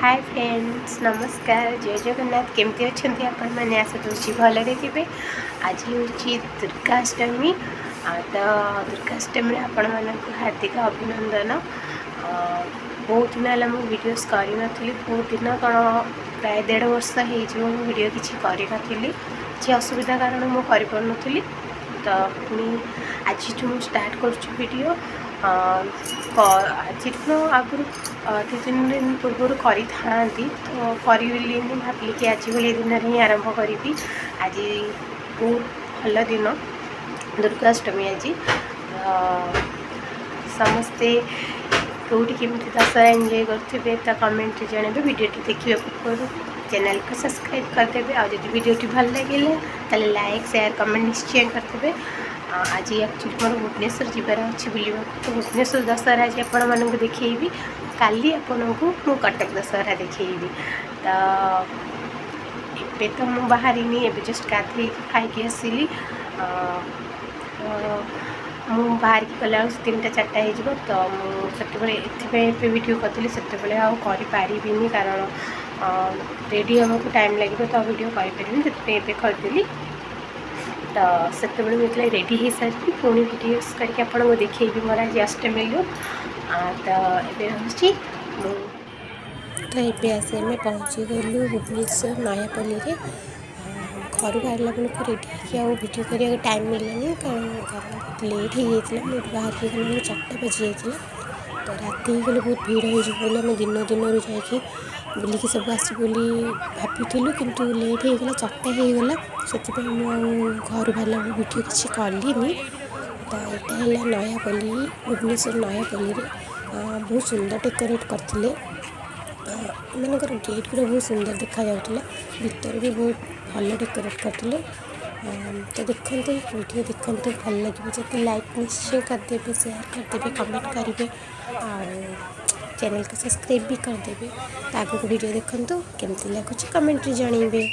Hi friends, नमस्कार, जय जगन्नाथ। केमती अच्छा आपण मैंने आशा करुँच भलरे थे। आज हूँ दुर्गाष्टमी। तो दुर्गाष्टमी आपण मानक हार्दिक अभिनंदन। बहुत दिन है मुझे वीडियोस करी बहुत दिन कौन प्राय 1.5 वर्ष हो वीडियो किसी करी किसी असुविधा कारण मुझे कर तो पुणी आज मुझे स्टार्ट करूँ आज आगुरी 2-3 दिन पूर्व करी तो करी भाविली कि आज भाई दिन ही आरंभ करी। आज बहुत भल दिन दुर्गाष्टमी। आज समस्ते कौटी केमती दशहरा एंजॉय करेंगे तो कमेंट जनइबे। वीडियो देखा पूर्व चैनल को सब्सक्राइब करदे। आज वीडियो भल लगे तो लाइक शेयर कमेंट निश्चय करदे। आज एक्चुअली मोर भुवनेश्वर जबार अच्छे बुलवा तो भुवनेश्वर दशहरा आज आपण मानक देखी। काली आपन को मु कटक दशहरा देखी। तो ये तो मुझे बाहरी एवं जस्ट गाधे खाई आसली। मु बाहर की गला 3-4 हो तो मुझे वीडियो करी से पारिनी कारण रेडी होगा टाइम लगे तो वीडियो करें करदेली। तो से मुझे रेडी हो सारी पुणी वीडियोस करके आपको देखी मोर आज अष्टमी लुक। तो ये तो ये आसे आम पहुँची गलु भुवनेश्वर नयापल्ली। घर बाहर बेलू रेडी हो वीडियो करने टाइम मिललानी कारण लेट हो जाता। मुझे बाहर के गला 4टा बजी जाता। तो राति गले बहुत भीड़ हो आम दिन जा बुलिकी सब आस भाभी किंतु लेट हो गला 4टा होगला से घर बाहर वीडियो किसी कलिनी। तो यहाँ है नयापल्ली भुवनेश्वर नयापल्ली बहुत सुंदर डेकोरेट करते। मानकर गेट पूरा बहुत सुंदर देखा जाऊला। भीतर भी बहुत भल डेकोरेट करते। तो देखते वीडियो देखते भल लगे जब लाइक निश्चय करदे, शेयर करदे, कमेंट करेंगे और चैनल को सब्सक्राइब भी करदे। तो आगे वीडियो देखते केमती लगुच कमेंट जानइबे।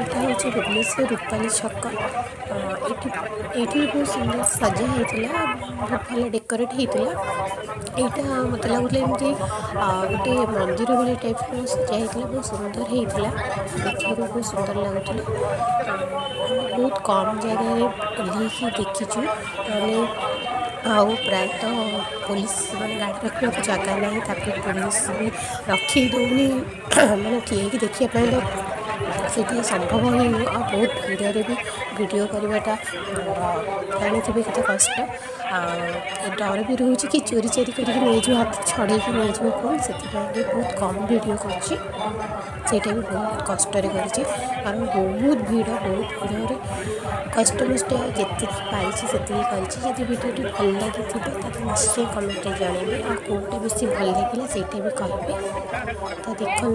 यहाँ हूँ भुवनेश्वर रूपाली छक। ये बहुत सुंदर सजा होता, बहुत भल डेकोरेट होता। यहाँ मत लगुला एमती गोटे मंदिर भाई टाइप सजा होता, बहुत सुंदर होता। देखा बहुत सुंदर लगुला। बहुत कम जगह बुलिकी देखीचु आउ प्रायतः पुलिस मैंने गाड़ी रखा जगह ना पुलिस भी रखी दौनी मैंने किए देखिए तो संभव ही बहुत भीड़ भी वीडियो करवाटा जानी थे केते कष्ट। डर भी रोचे कि चोरी चोरी करके हाथ छड़े नहीं कौन से बहुत कम वीडियो करटा भी बहुत कष्ट कारण बहुत भीड़ कष्ट मष्ट जी पाई से जब वीडियोटी भल लगी तो निश्चय कमेंट जानइबे और कौटा बेस भल लगे से भी कहे। तो देखु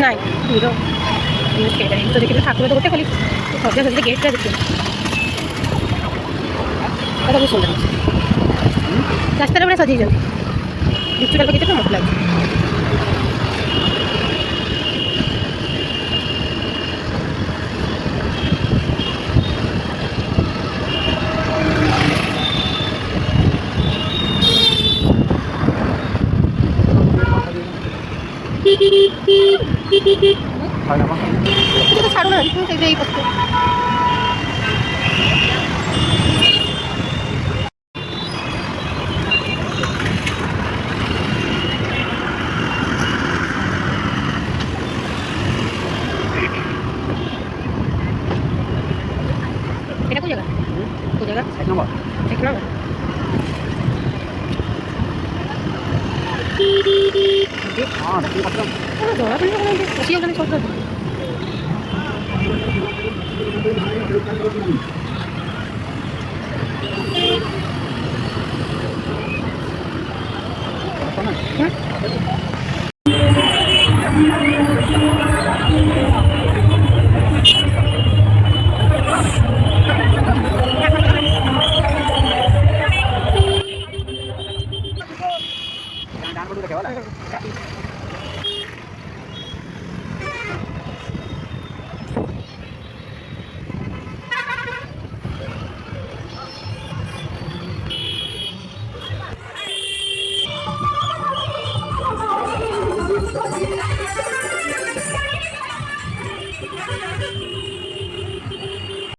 ନାଇଁ ଭିଡ଼ ତ ଦେଖିଲେ ଠାକୁର ତ ଗୋଟେ ଖାଲି ସଜା ସଜିଲେ ଗେଟ୍ଟା ଦେଖିବେ ବହୁତ ସୁନ୍ଦର ଅଛି ରାସ୍ତାରେ ବଢ଼ିଆ ସଜେଇଛନ୍ତି ବିଚୁଟା କେତେ ମସ୍ତ ଲାଗୁଛି ଛାଡ଼ୁନାହାନ୍ତି ମୁଁ ସେଇଠି ଏଇ ପଛରେ এটা কোন জায়গা কোন জায়গা 1 নম্বর 1 নম্বর हाँ ठीक है जोड़ा तो नहीं बसी होने छोड़ दो